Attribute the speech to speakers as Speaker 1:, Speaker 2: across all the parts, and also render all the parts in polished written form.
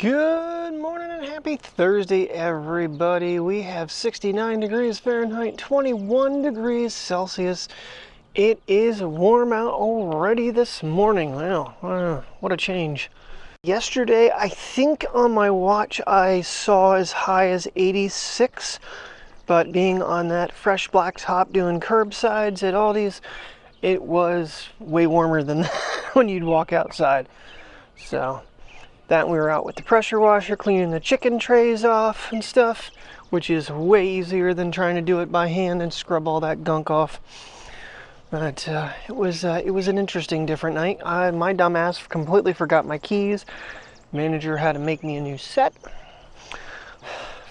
Speaker 1: Good morning and happy Thursday, everybody. We have 69 degrees Fahrenheit, 21 degrees Celsius. It is warm out already this morning. Wow, what a change. Yesterday, I think on my watch I saw as high as 86, but being on that fresh blacktop doing curbsides at Aldi's, it was way warmer than when you'd walk outside. So that we were out with the pressure washer cleaning the chicken trays off and stuff, which is way easier than trying to do it by hand and scrub all that gunk off. But it was an interesting, different night. My dumb ass completely forgot my keys. Manager had to make me a new set.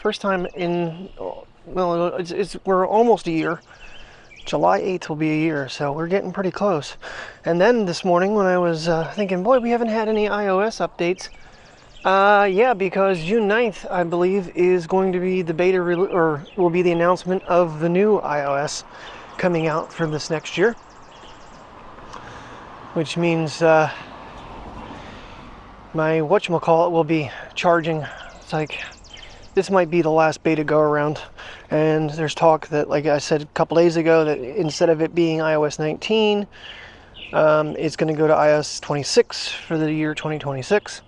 Speaker 1: First time in, well, we're almost a year. July 8th will be a year, so we're getting pretty close. And then this morning when I was thinking, boy, we haven't had any iOS updates. Yeah, because June 9th, I believe, is going to be the beta or will be the announcement of the new iOS coming out for this next year. Which means my whatchamacallit will be charging. It's like, this might be the last beta go around. And there's talk that, like I said a couple days ago, that instead of it being iOS 19, it's going to go to iOS 26 for the year 2026.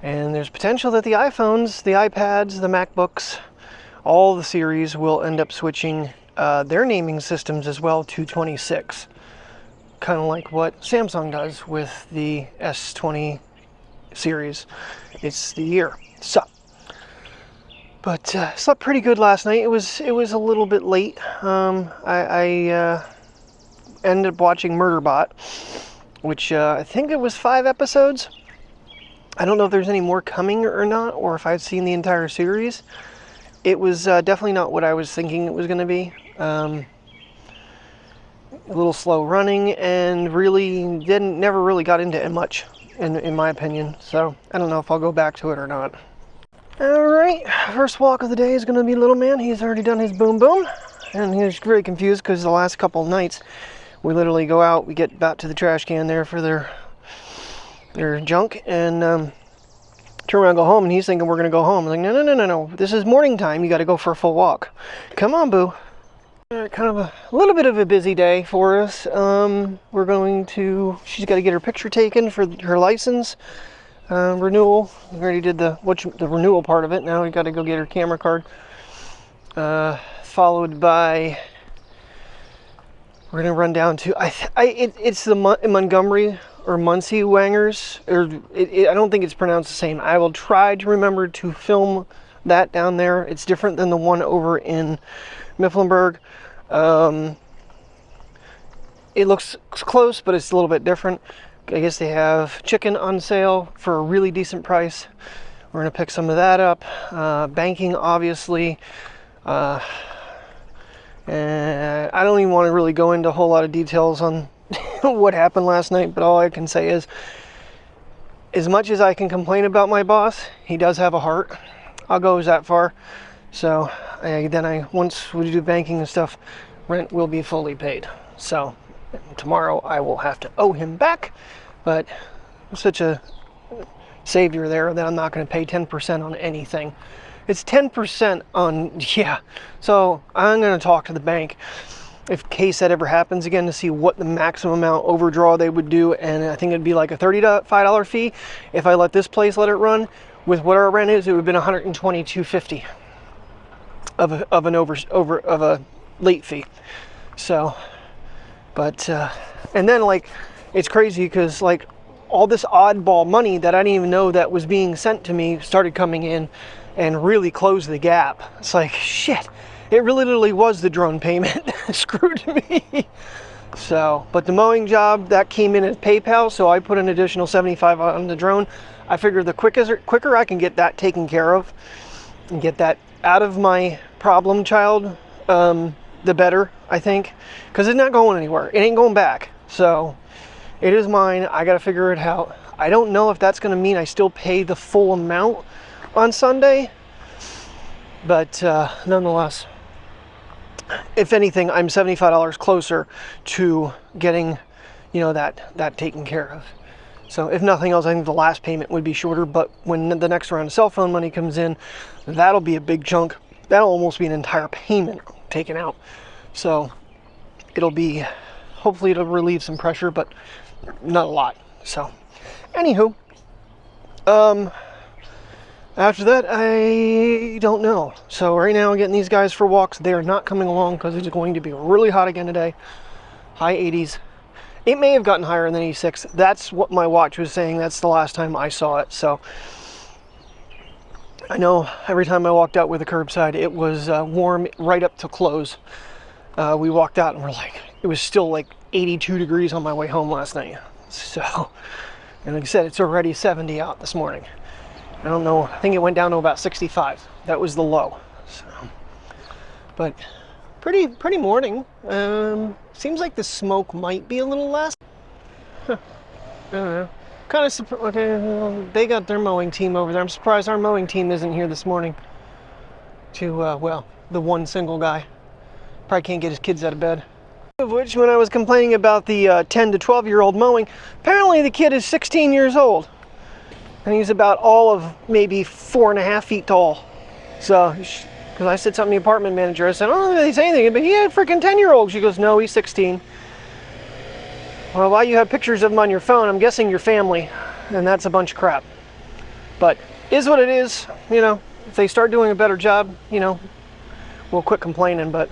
Speaker 1: And there's potential that the iPhones, the iPads, the MacBooks, all the series will end up switching their naming systems as well to 26. Kind of like what Samsung does with the S20 series. It's the year. So, but slept pretty good last night. It was a little bit late. I ended up watching Murderbot, which I think it was 5 episodes. I don't know if there's any more coming or not, or if I've seen the entire series. It was definitely not what I was thinking it was going to be. A little slow running, and really never really got into it much, in my opinion. So I don't know if I'll go back to it or not. All right, first walk of the day is going to be little man. He's already done his boom boom, and he's really confused because the last couple nights we literally go out, we get about to the trash can there for their junk, and turn around and go home, and he's thinking we're going to go home. I'm like, no, this is morning time. You got to go for a full walk. Come on, boo. Kind of a little bit of a busy day for us. We're going to, she's got to get her picture taken for her license renewal. We already did the renewal part of it. Now we got to go get her camera card. Followed by, we're going to run down to, it's the Montgomery or Muncie Wangers, or I don't think it's pronounced the same. I will try to remember to film that down there. It's different than the one over in Mifflinburg. It looks close, but it's a little bit different. I guess they have chicken on sale for a really decent price. We're going to pick some of that up. Banking, obviously. And I don't even want to really go into a whole lot of details on what happened last night, but all I can say is, as much as I can complain about my boss, he does have a heart. I'll go that far. So once we do banking and stuff, rent will be fully paid. So tomorrow I will have to owe him back, but I'm such a savior there that I'm not going to pay 10% on anything. It's 10% on, yeah. So I'm going to talk to the bank in case that ever happens again to see what the maximum amount overdraw they would do, and I think it'd be like a $35 fee. If I let this place let it run with what our rent is, it would have been $122.50 of a late fee. So, but and then, like, it's crazy because, like, all this oddball money that I didn't even know that was being sent to me started coming in and really closed the gap. It's like, shit. It really literally was the drone payment that screwed me. So, but the mowing job, that came in as PayPal, so I put an additional $75 on the drone. I figured the quicker I can get that taken care of and get that out of my problem child, the better, I think. Because it's not going anywhere. It ain't going back. So, it is mine. I got to figure it out. I don't know if that's going to mean I still pay the full amount on Sunday. But nonetheless, if anything, I'm $75 closer to getting, that taken care of. So if nothing else, I think the last payment would be shorter, but when the next round of cell phone money comes in, that'll be a big chunk. That'll almost be an entire payment taken out. So it'll be, hopefully it'll relieve some pressure, but not a lot. So anywho, after that, I don't know. So right now I'm getting these guys for walks. They are not coming along because it's going to be really hot again today. High 80s. It may have gotten higher than 86. That's what my watch was saying. That's the last time I saw it. So I know every time I walked out with a curbside, it was warm right up to close. We walked out and we're like, it was still like 82 degrees on my way home last night. So, and like I said, it's already 70 out this morning. I don't know, I think it went down to about 65. That was the low. So, but pretty morning. Seems like the smoke might be a little less. Huh. I don't know. Kind of surprised. Okay, well, they got their mowing team over there. I'm surprised our mowing team isn't here this morning. To well, the one single guy probably can't get his kids out of bed. Of which, when I was complaining about the 10 to 12-year-old mowing, apparently the kid is 16 years old, and he's about all of maybe 4.5 feet tall. So. Because I said something to the apartment manager. I said, I don't know if they say anything, but he had a freaking 10-year-old. She goes, no, he's 16. Well, while you have pictures of him on your phone, I'm guessing your family, and that's a bunch of crap. But is what it is. You know, if they start doing a better job, you know, we'll quit complaining. But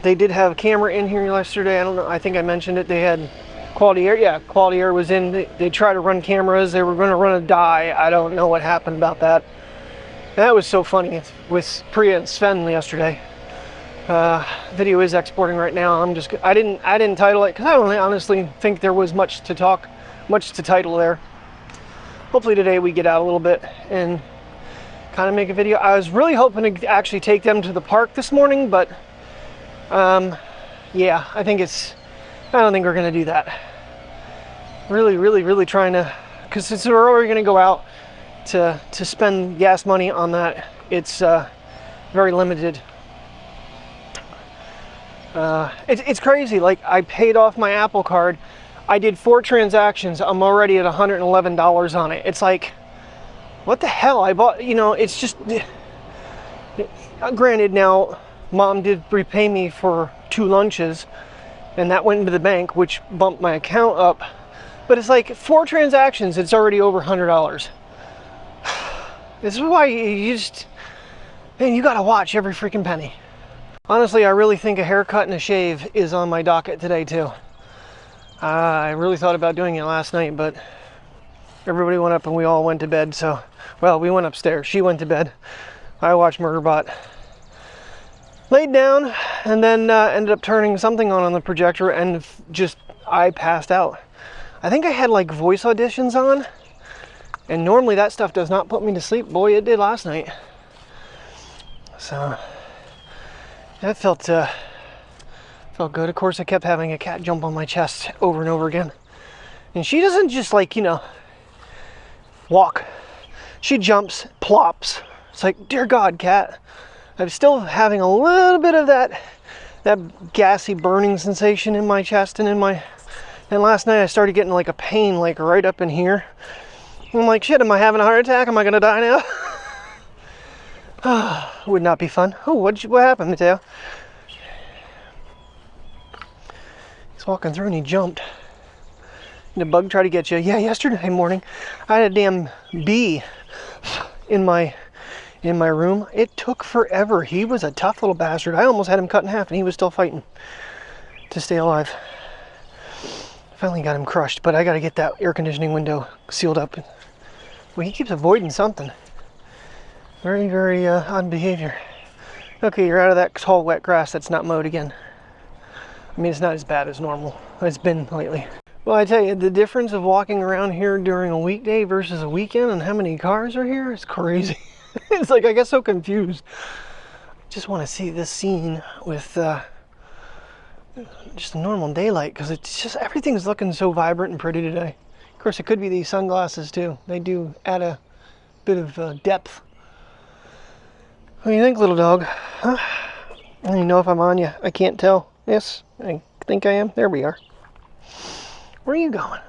Speaker 1: they did have a camera in here yesterday. I don't know. I think I mentioned it. They had quality air. Yeah, quality air was in. They tried to run cameras. They were going to run a die. I don't know what happened about that. That was so funny with Priya and Sven yesterday. Video is exporting right now. I didn't title it because I don't honestly think there was much to title there. Hopefully today we get out a little bit and kind of make a video. I was really hoping to actually take them to the park this morning, but yeah, I don't think we're gonna do that. Really trying to, because since we're already gonna go out to spend gas money on that, it's very limited. It's crazy. Like, I paid off my Apple Card. I did 4 transactions. I'm already at $111 on it. It's like, what the hell? I bought, you know, it's just, granted, now Mom did repay me for 2 lunches, and that went into the bank, which bumped my account up. But it's like 4 transactions, it's already over $100. This is why you just, man, you gotta watch every freaking penny. Honestly, I really think a haircut and a shave is on my docket today too. I really thought about doing it last night, but everybody went up and we all went to bed. So, well, we went upstairs. She went to bed. I watched Murderbot. Laid down and then ended up turning something on the projector and I passed out. I think I had like voice auditions on. And normally that stuff does not put me to sleep. Boy, it did last night. So that felt good. Of course, I kept having a cat jump on my chest over and over again. And she doesn't just, like, you know, walk. She jumps, plops. It's like, dear God, cat. I'm still having a little bit of that gassy burning sensation in my chest and and last night I started getting like a pain like right up in here. I'm like, shit, am I having a heart attack? Am I gonna die now? Would not be fun. Oh, what happened, Mateo? He's walking through and he jumped. The bug tried to get you. Yeah, yesterday morning I had a damn bee in my room. It took forever. He was a tough little bastard. I almost had him cut in half and he was still fighting to stay alive. Finally got him crushed, but I gotta get that air conditioning window sealed up. Well, he keeps avoiding something. Very odd behavior. Okay, you're out of that tall wet grass that's not mowed again. I mean, it's not as bad as normal. It's been lately. Well, I tell you, the difference of walking around here during a weekday versus a weekend and how many cars are here is crazy. It's like I get so confused. Just want to see this scene with just a normal daylight, because it's just everything's looking so vibrant and pretty today. Of course, it could be these sunglasses too. They do add a bit of depth. What do you think, little dog? Huh? I don't even know if I'm on you. I can't tell. Yes, I think I am. There we are. Where are you going?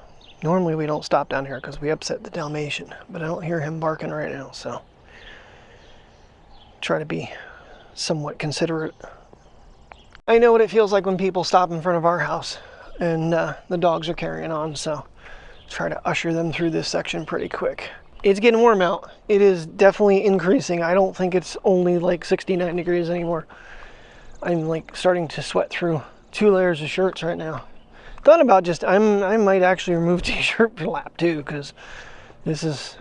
Speaker 1: Normally we don't stop down here because we upset the Dalmatian, but I don't hear him barking right now, so try to be somewhat considerate. I know what it feels like when people stop in front of our house and the dogs are carrying on, so try to usher them through this section pretty quick. It's getting warm out. It is definitely increasing. I don't think it's only like 69 degrees anymore. I'm like starting to sweat through 2 layers of shirts right now. Thought about just, I might actually remove t-shirt lap too, because this is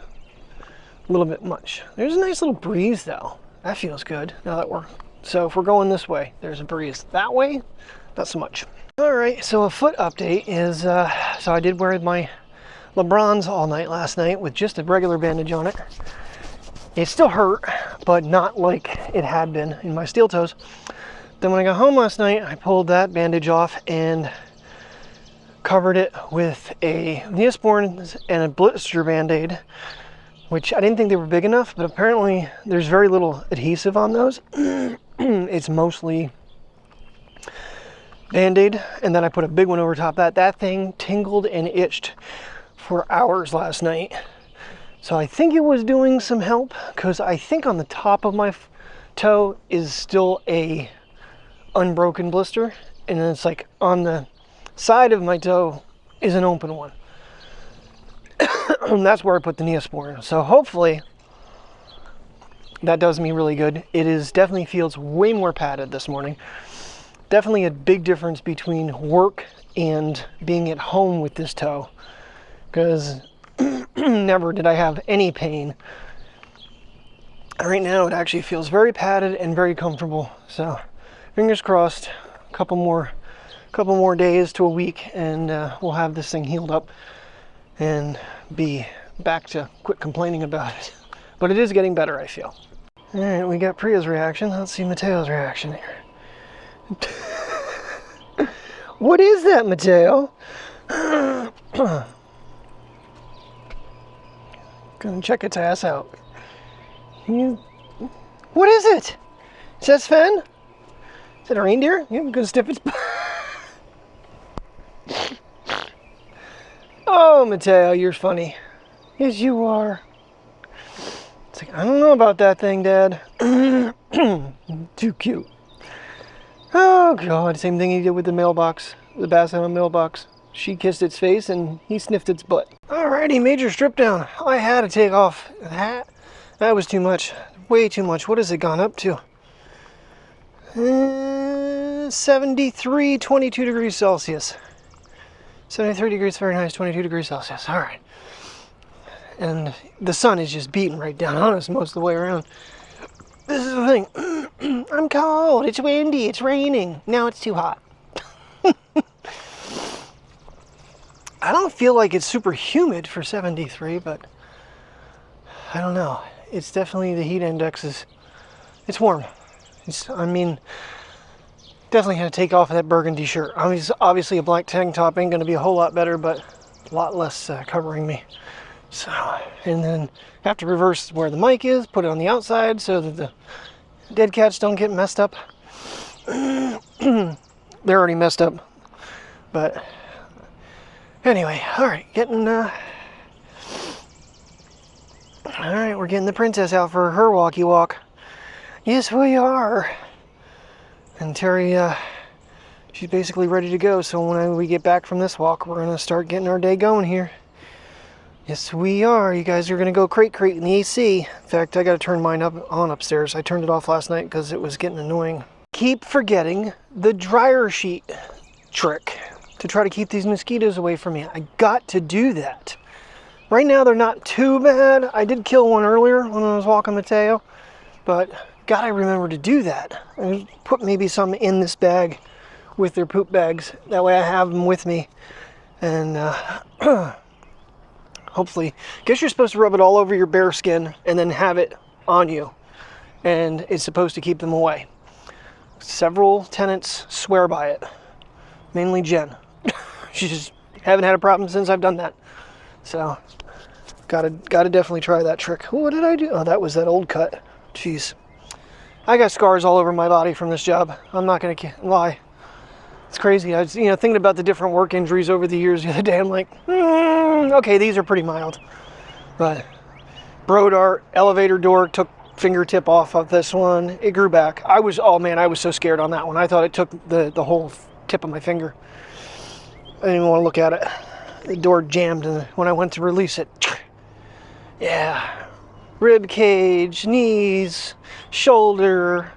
Speaker 1: a little bit much. There's a nice little breeze though. That feels good now that so if we're going this way, there's a breeze. That way, not so much. All right, so a foot update is, so I did wear my LeBrons all night last night with just a regular bandage on it. It still hurt, but not like it had been in my steel toes. Then when I got home last night, I pulled that bandage off and covered it with a Neosporin and a blister band-aid, which I didn't think they were big enough, but apparently there's very little adhesive on those. It's mostly band-aid, and then I put a big one over top that. That thing tingled and itched for hours last night. So I think it was doing some help, because I think on the top of my toe is still a unbroken blister, and then it's like on the side of my toe is an open one. And that's where I put the Neosporin. So hopefully that does me really good. It is definitely feels way more padded this morning. Definitely a big difference between work and being at home with this toe, because never did I have any pain. Right now it actually feels very padded and very comfortable. So fingers crossed, a couple more days to a week, and we'll have this thing healed up and be back to quit complaining about it. But it is getting better, I feel. All right, we got Priya's reaction. Let's see Mateo's reaction here. What is that, Mateo? Gonna check its ass out. What is it? Is that Sven? Is it a reindeer? Yeah, I'm gonna sniff its. Oh, Mateo, you're funny. Yes, you are. It's like, I don't know about that thing, Dad. Too cute. Oh, God. Same thing he did with the mailbox, the Basset mailbox. She kissed its face and he sniffed its butt. Alrighty, major strip down. I had to take off that. That was too much. Way too much. What has it gone up to? 73, 22 degrees Celsius. 73 degrees Fahrenheit, 22 degrees Celsius. All right. And the sun is just beating right down on us most of the way around. This is the thing. I'm cold. It's windy. It's raining. Now it's too hot. I don't feel like it's super humid for 73, but I don't know. It's definitely, the heat index is, it's warm. I mean, definitely had to take off that burgundy shirt. Obviously a black tank top ain't gonna be a whole lot better, but a lot less covering me. So, and then have to reverse where the mic is, put it on the outside so that the dead cats don't get messed up. They're already messed up, but anyway, all right, all right, we're getting the princess out for her walkie walk. Yes, we are. And Terry, she's basically ready to go. So when we get back from this walk, we're gonna start getting our day going here. Yes, we are. You guys are gonna go crate in the AC. In fact, I gotta turn mine on upstairs. I turned it off last night because it was getting annoying. Keep forgetting the dryer sheet trick to try to keep these mosquitoes away from me. I got to do that. Right now, they're not too bad. I did kill one earlier when I was walking Mateo, but gotta remember to do that. I put maybe some in this bag with their poop bags. That way I have them with me. And hopefully, guess you're supposed to rub it all over your bare skin and then have it on you. And it's supposed to keep them away. Several tenants swear by it. Mainly Jen. She just haven't had a problem since I've done that. So, gotta definitely try that trick. What did I do? Oh, that was that old cut. Jeez. I got scars all over my body from this job. I'm not gonna lie. It's crazy. I was, thinking about the different work injuries over the years the other day. I'm like, Okay, these are pretty mild. But Brodart elevator door took fingertip off of this one. It grew back. Oh man, I was so scared on that one. I thought it took the whole tip of my finger. I didn't even want to look at it. The door jammed when I went to release it. Yeah. Rib cage, knees, shoulder,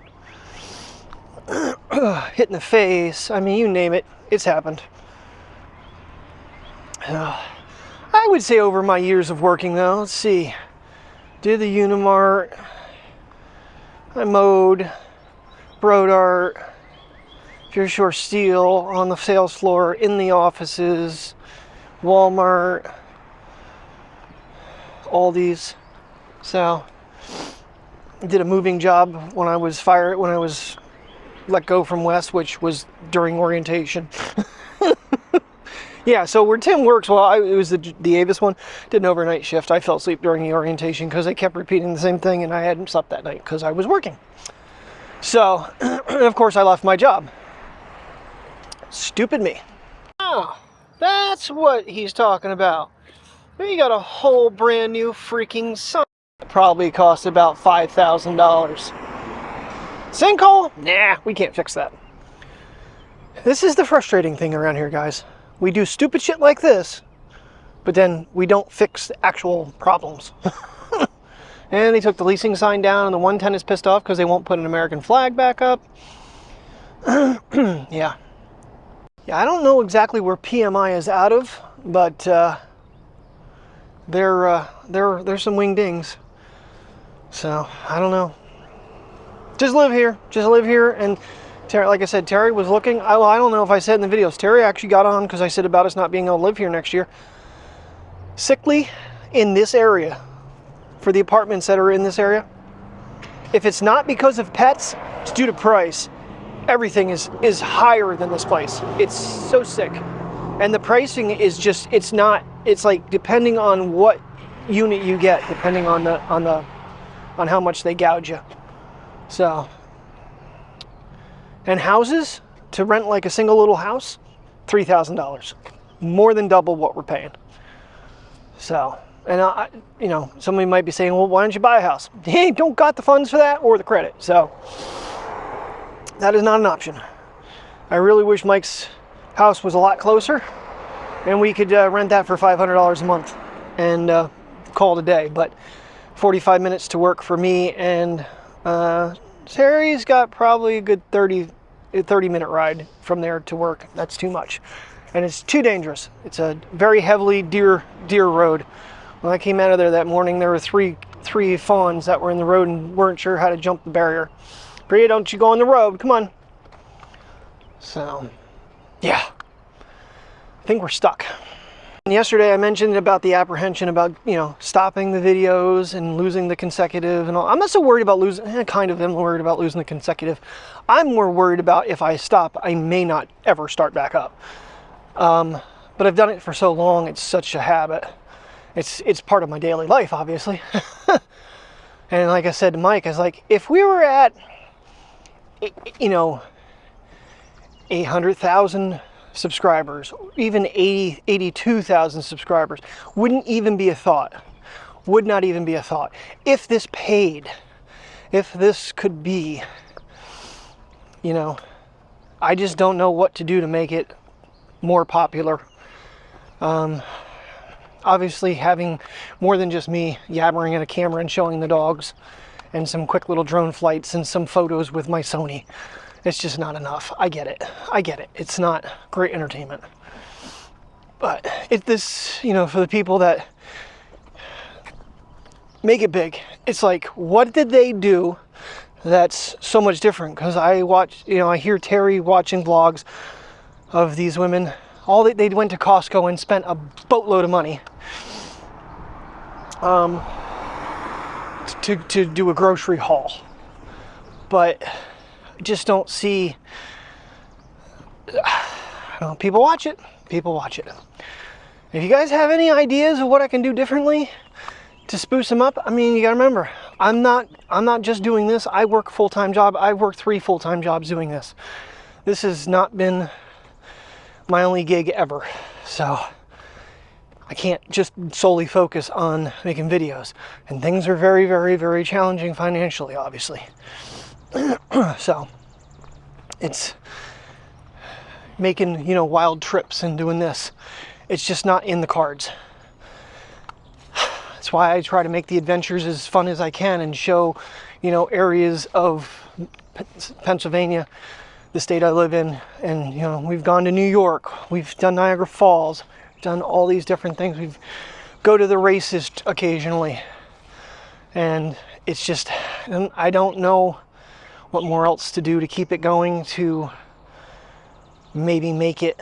Speaker 1: hitting the face. I mean, you name it, it's happened. I would say over my years of working though, let's see. Did the Unimart, I mowed, Brodart, Pure Shore Steel on the sales floor, in the offices, Walmart, Aldi's. So, I did a moving job when I was let go from West, which was during orientation. Yeah, so where Tim works, well, it was the Avis one, did an overnight shift. I fell asleep during the orientation because they kept repeating the same thing, and I hadn't slept that night because I was working. So, of course, I left my job. Stupid me. Oh, that's what he's talking about. We got a whole brand new freaking sun. Probably cost about $5,000. Sinkhole? Nah, we can't fix that. This is the frustrating thing around here, guys. We do stupid shit like this, but then we don't fix the actual problems. And they took the leasing sign down, and the 110 is pissed off because they won't put an American flag back up. Yeah. Yeah, I don't know exactly where PMI is out of, but there's some wingdings. So, I don't know. Just live here. Just live here. And Terry, like I said, Terry was looking. I don't know if I said in the videos. Terry actually got on because I said about us not being able to live here next year. Sickly in this area, for the apartments that are in this area. If it's not because of pets, it's due to price. Everything is higher than this place. It's so sick. And the pricing is just, it's like depending on what unit you get, depending on how much they gouge you. So, and houses, to rent like a single little house, $3,000. More than double what we're paying. So, and you know, somebody might be saying, well, why don't you buy a house? Hey, don't got the funds for that or the credit. So, that is not an option. I really wish Mike's house was a lot closer and we could rent that for $500 a month and call it a day. But 45 minutes to work for me, and Terry's got probably a good 30-minute ride from there to work. That's too much. And it's too dangerous. It's a very heavily deer road. When I came out of there that morning, there were three fawns that were in the road and weren't sure how to jump the barrier. Priya, don't you go on the road, come on. So, yeah. I think we're stuck. And yesterday I mentioned about the apprehension about, you know, stopping the videos and losing the consecutive and all. I'm not so worried about losing, kind of am worried about losing the consecutive. I'm more worried about if I stop, I may not ever start back up. But I've done it for so long, it's such a habit. It's part of my daily life, obviously. And like I said to Mike, I was like, if we were at, you know, 800,000 subscribers, even 82,000 subscribers, wouldn't even be a thought. Would not even be a thought. If this paid, if this could be, you know, I just don't know what to do to make it more popular. Obviously having more than just me yabbering at a camera and showing the dogs and some quick little drone flights and some photos with my Sony, it's just not enough. I get it. It's not great entertainment. But this, you know, for the people that make it big, it's like, what did they do that's so much different? Because I watch, you know, I hear Terry watching vlogs of these women. They went to Costco and spent a boatload of money to do a grocery haul. But I just don't see, people watch it. If you guys have any ideas of what I can do differently to spruce them up, I mean, you gotta remember, I'm not just doing this. I work a full-time job. I've worked 3 full-time jobs doing this. This has not been my only gig ever. So I can't just solely focus on making videos. And things are very, very, very challenging financially, obviously. So it's making, you know, wild trips and doing this. It's just not in the cards. That's why I try to make the adventures as fun as I can and show, you know, areas of Pennsylvania, the state I live in. And, you know, we've gone to New York, we've done Niagara Falls, done all these different things. We've go to the races occasionally. And it's just, I don't know what more else to do to keep it going, to maybe make it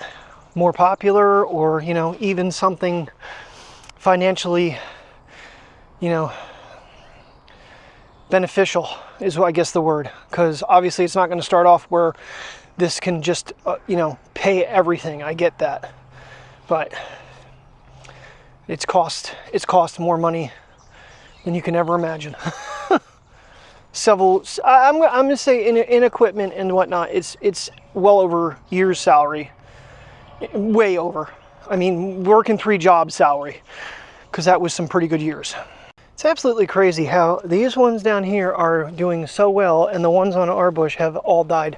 Speaker 1: more popular, or, you know, even something financially, you know, beneficial is, I guess, the word. Because obviously it's not going to start off where this can just, you know, pay everything. I get that. But it's cost more money than you can ever imagine. Several, I'm gonna say in equipment and whatnot, it's well over year's salary, way over. I mean, working 3 jobs salary, because that was some pretty good years. It's absolutely crazy how these ones down here are doing so well, and the ones on our bush have all died.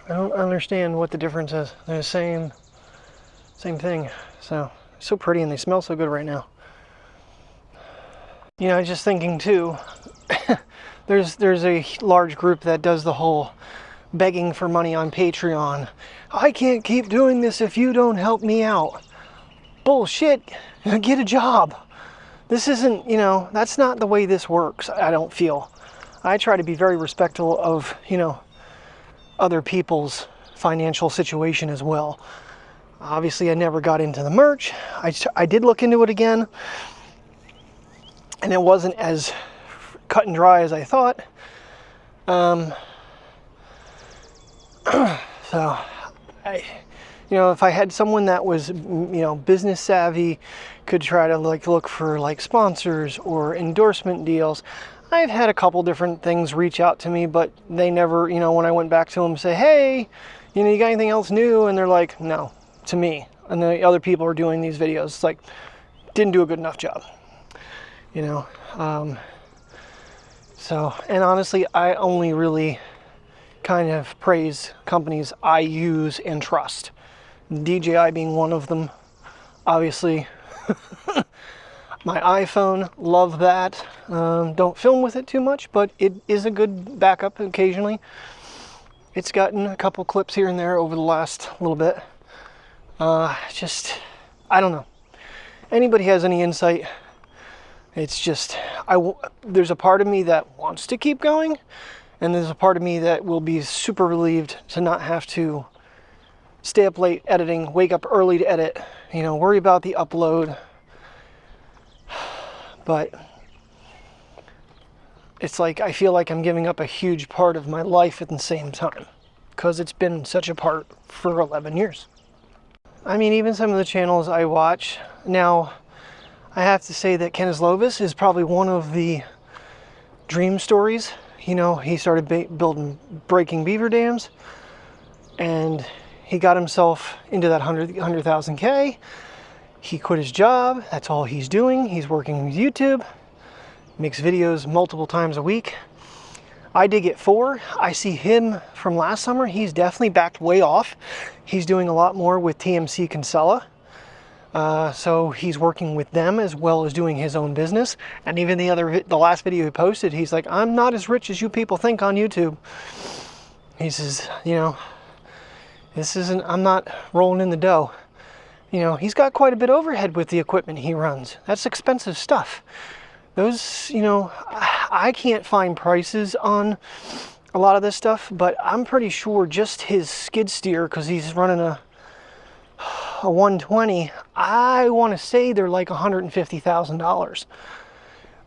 Speaker 1: I don't understand what the difference is. They're the same thing. So pretty, and they smell so good right now. You know, I was just thinking too. There's a large group that does the whole begging for money on Patreon. I can't keep doing this if you don't help me out. Bullshit. Get a job. This isn't, you know, that's not the way this works, I don't feel. I try to be very respectful of, you know, other people's financial situation as well. Obviously, I never got into the merch. I did look into it again, and it wasn't as cut and dry as I thought. So you know, if I had someone that was, you know, business savvy, could try to like look for like sponsors or endorsement deals. I've had a couple different things reach out to me, but they never, you know, when I went back to them, say, hey, you know, you got anything else new? And they're like, no, to me. And the other people are doing these videos. It's like, didn't do a good enough job, you know. So, and honestly, I only really kind of praise companies I use and trust. DJI being one of them, obviously. My iPhone, love that. Don't film with it too much, but it is a good backup occasionally. It's gotten a couple clips here and there over the last little bit. Just, I don't know. Anybody has any insight? It's just, there's a part of me that wants to keep going, and there's a part of me that will be super relieved to not have to stay up late editing, wake up early to edit, you know, worry about the upload. But it's like, I feel like I'm giving up a huge part of my life at the same time, because it's been such a part for 11 years. I mean, even some of the channels I watch now, I have to say that Ken Slovis is probably one of the dream stories. You know, he started breaking beaver dams, and he got himself into that 100,000 K. He quit his job. That's all he's doing. He's working with YouTube, makes videos multiple times a week. I did get 4. I see him from last summer. He's definitely backed way off. He's doing a lot more with TMC Kinsella. So he's working with them as well as doing his own business. And even the last video he posted, he's like, I'm not as rich as you people think on YouTube. He says, you know, I'm not rolling in the dough. You know, he's got quite a bit overhead with the equipment he runs. That's expensive stuff. Those, you know, I can't find prices on a lot of this stuff, but I'm pretty sure just his skid steer, because he's running a 120, I want to say they're like $150,000.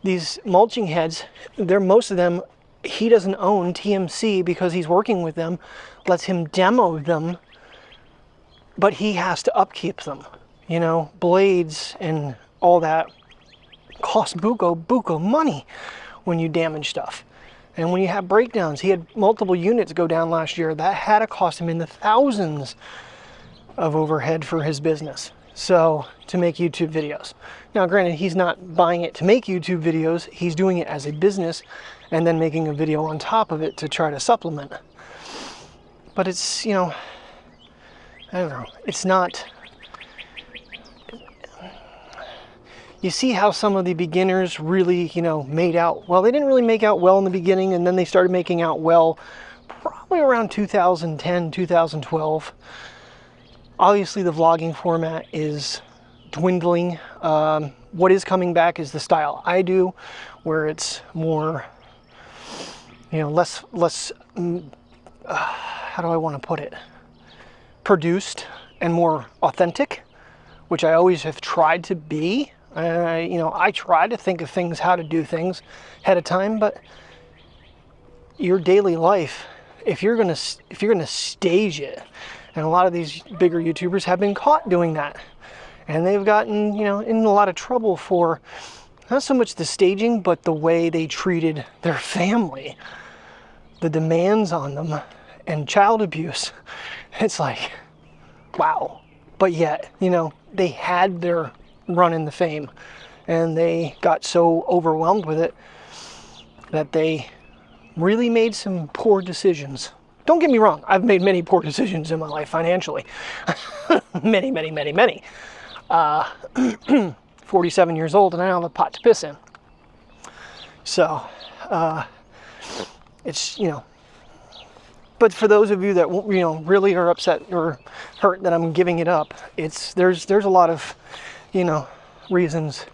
Speaker 1: These mulching heads, most of them, he doesn't own. TMC, because he's working with them, lets him demo them, but he has to upkeep them. You know, blades and all that cost buco money when you damage stuff. And when you have breakdowns, he had multiple units go down last year. That had to cost him in the thousands of overhead for his business. So, to make YouTube videos. Now, granted, he's not buying it to make YouTube videos. He's doing it as a business and then making a video on top of it to try to supplement. But it's, you know, I don't know. It's not... You see how some of the beginners really, you know, made out... Well, they didn't really make out well in the beginning, and then they started making out well probably around 2010, 2012. Obviously, the vlogging format is dwindling. What is coming back is the style I do, where it's more, you know, less how do I want to put it? Produced and more authentic, which I always have tried to be. You know, I try to think of things, how to do things ahead of time, but your daily life, if you're gonna stage it, and a lot of these bigger YouTubers have been caught doing that. And they've gotten, you know, in a lot of trouble for not so much the staging, but the way they treated their family. The demands on them and child abuse. It's like, wow. But yet, you know, they had their run in the fame. And they got so overwhelmed with it that they really made some poor decisions. Don't get me wrong, I've made many poor decisions in my life financially. Many, many, many, many. 47 years old and I don't have a pot to piss in. So, it's, you know, but for those of you that, you know, really are upset or hurt that I'm giving it up, there's a lot of, you know, reasons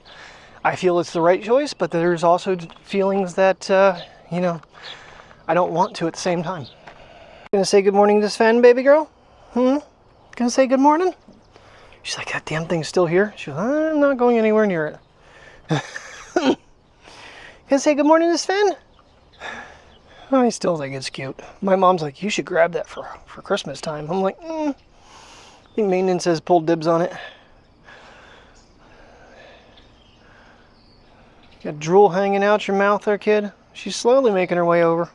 Speaker 1: I feel it's the right choice, but there's also feelings that, you know, I don't want to at the same time. Gonna say good morning to this fan, baby girl? Gonna say good morning? She's like, that damn thing's still here. She's like, I'm not going anywhere near it. Gonna say good morning to this fan? I still think it's cute. My mom's like, you should grab that for Christmas time. I'm like, I think maintenance has pulled dibs on it. Got drool hanging out your mouth there, kid. She's slowly making her way over.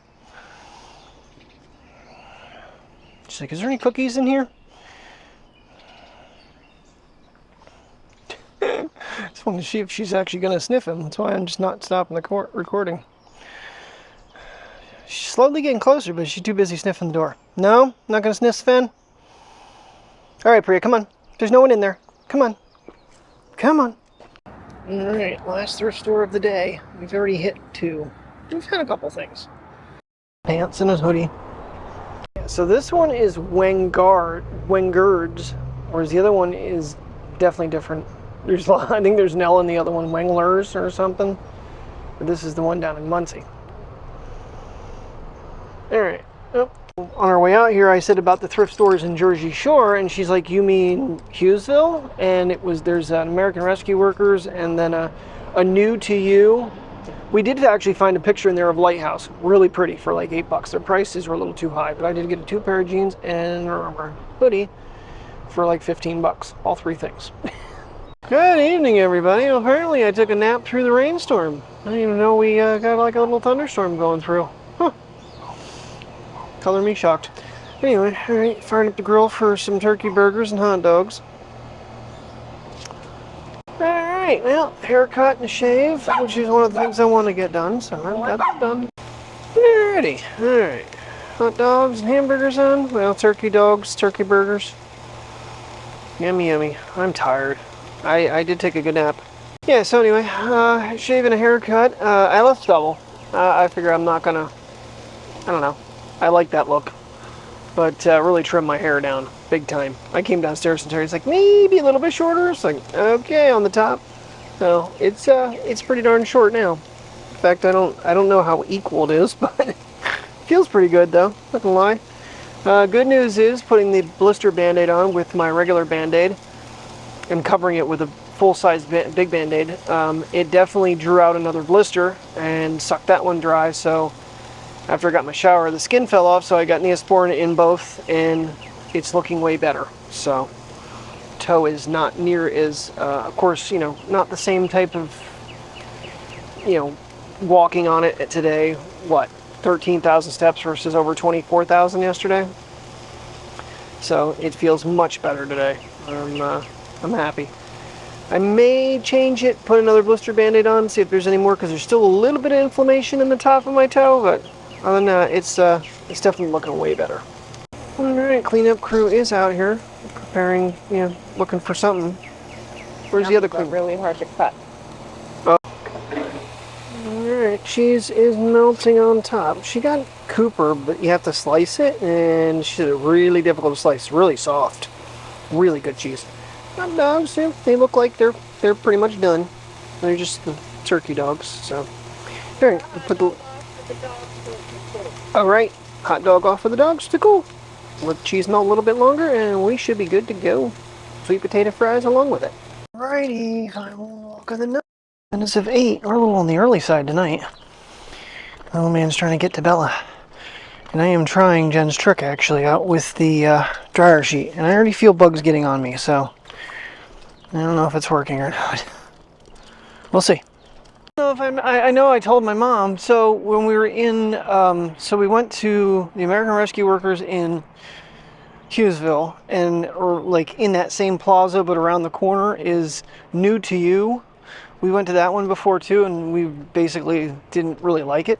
Speaker 1: She's like, is there any cookies in here? Just wanted to see if she's actually going to sniff him. That's why I'm just not stopping the recording. She's slowly getting closer, but she's too busy sniffing the door. No? Not going to sniff, Sven? Alright, Priya, come on. There's no one in there. Come on. Come on. Alright, last thrift store of the day. We've already hit 2. We've had a couple things. Pants and a hoodie. So this one is Wengard's, whereas the other one is definitely different. There's, I think there's Nell and the other one, Wenglers or something. But this is the one down in Muncie. Alright. Oh. On our way out here, I said about the thrift stores in Jersey Shore, and she's like, you mean Hughesville? And there's an American Rescue Workers, and then a New to You. We did actually find a picture in there of Lighthouse. Really pretty for like $8. Their prices were a little too high, but I did get 2 pair of jeans and a hoodie for like $15. All 3 things. Good evening, everybody. Well, apparently I took a nap through the rainstorm. I didn't even know we got like a little thunderstorm going through. Huh. Color me shocked. Anyway, alright, firing up the grill for some turkey burgers and hot dogs. Alright, well, haircut and a shave, which is one of the things I want to get done, so I've got that done. Alrighty, alright. Hot dogs and hamburgers on. Well, turkey dogs, turkey burgers. Yummy, yummy. I'm tired. I did take a good nap. Yeah, so anyway, shave and a haircut. I left stubble. I figure I'm not gonna, I don't know. I like that look. But really trim my hair down big time. I came downstairs and Terry's like, maybe a little bit shorter. It's like, okay, on the top. So it's pretty darn short now. In fact, I don't know how equal it is, but it feels pretty good though, not gonna lie. Good news is putting the blister band-aid on with my regular band-aid and covering it with a full-size big band-aid. It definitely drew out another blister and sucked that one dry. So after I got my shower, the skin fell off, so I got Neosporin in both, and it's looking way better. So toe is not near as, of course, you know, not the same type of, you know, walking on it today. What, 13,000 steps versus over 24,000 yesterday. So it feels much better today. I'm happy. I may change it, put another blister band-aid on, see if there's any more, because there's still a little bit of inflammation in the top of my toe, but other than that, it's definitely looking way better. Alright, cleanup crew is out here, preparing, looking for something. Where's the other crew?
Speaker 2: Really hard to cut.
Speaker 1: Oh. Alright, cheese is melting on top. She got Cooper, but you have to slice it, and she's really difficult to slice. Really soft. Really good cheese. Hot dogs, yeah, they look like they're pretty much done. They're just the turkey dogs, so. Alright, put the... Alright, hot dog off for the dogs to cool. Let the cheese melt a little bit longer, and we should be good to go. Sweet potato fries along with it. Alrighty, final look of the night. Minutes of 8. We're a little on the early side tonight. Little man's trying to get to Bella. And I am trying Jen's trick actually out with the dryer sheet. And I already feel bugs getting on me, so I don't know if it's working or not. We'll see. I know I told my mom, so when we were in, so we went to the American Rescue Workers in Hughesville, or like in that same plaza, but around the corner is New to You. We went to that one before too, and we basically didn't really like it.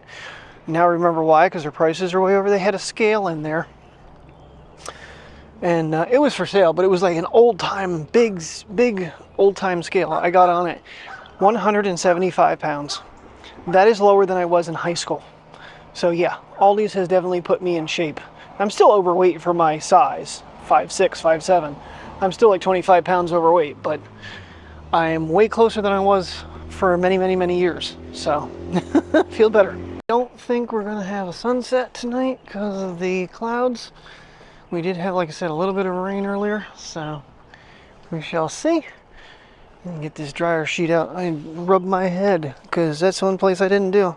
Speaker 1: Now I remember why, because their prices are way over. They had a scale in there, and it was for sale, but it was like an old-time, big old-time scale. I got on it 175 pounds. That is lower than I was in high school. So yeah, Aldi's has definitely put me in shape. I'm still overweight for my size, 5'6", 5'7". I'm still like 25 pounds overweight, but I am way closer than I was for many, many, many years. So feel better. Don't think we're gonna have a sunset tonight because of the clouds. We did have, like I said, a little bit of rain earlier, so we shall see. And get this dryer sheet out. I rubbed my head because that's one place I didn't do,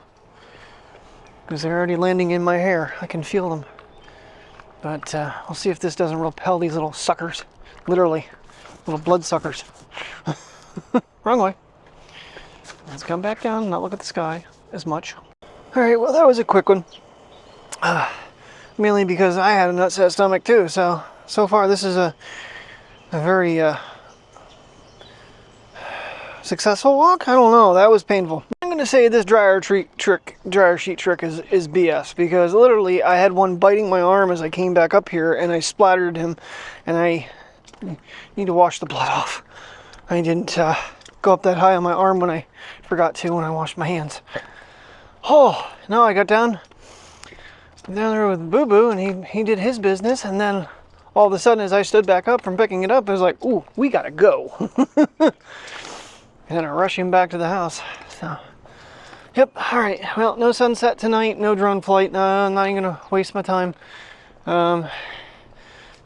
Speaker 1: because they're already landing in my hair. I can feel them. But we'll see if this doesn't repel these little suckers. Literally, little blood suckers. Wrong way. Let's come back down, not look at the sky as much. Alright, well that was a quick one. Mainly because I had a nutset stomach too, so far this is a very successful walk? I don't know, that was painful. I'm going to say this dryer sheet trick is BS, because literally I had one biting my arm as I came back up here, and I splattered him, and I need to wash the blood off. I didn't go up that high on my arm when I forgot to when I washed my hands. Oh, no, I got down there with Boo Boo, and he did his business, and then all of a sudden as I stood back up from picking it up, I was like, ooh, we gotta go. And then I rush him back to the house. So, yep, alright, well, no sunset tonight, no drone flight, I'm not even gonna waste my time.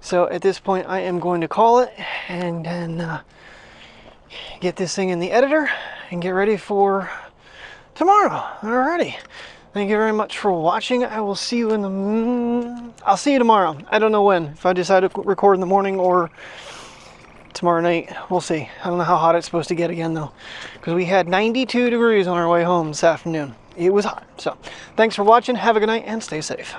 Speaker 1: So at this point I am going to call it, and then get this thing in the editor and get ready for tomorrow. Alrighty. Thank you very much for watching. I will see you I'll see you tomorrow. I don't know when. If I decide to record in the morning or tomorrow night, we'll see. I don't know how hot it's supposed to get again though, because we had 92 degrees on our way home this afternoon. It was hot. So thanks for watching. Have a good night and stay safe.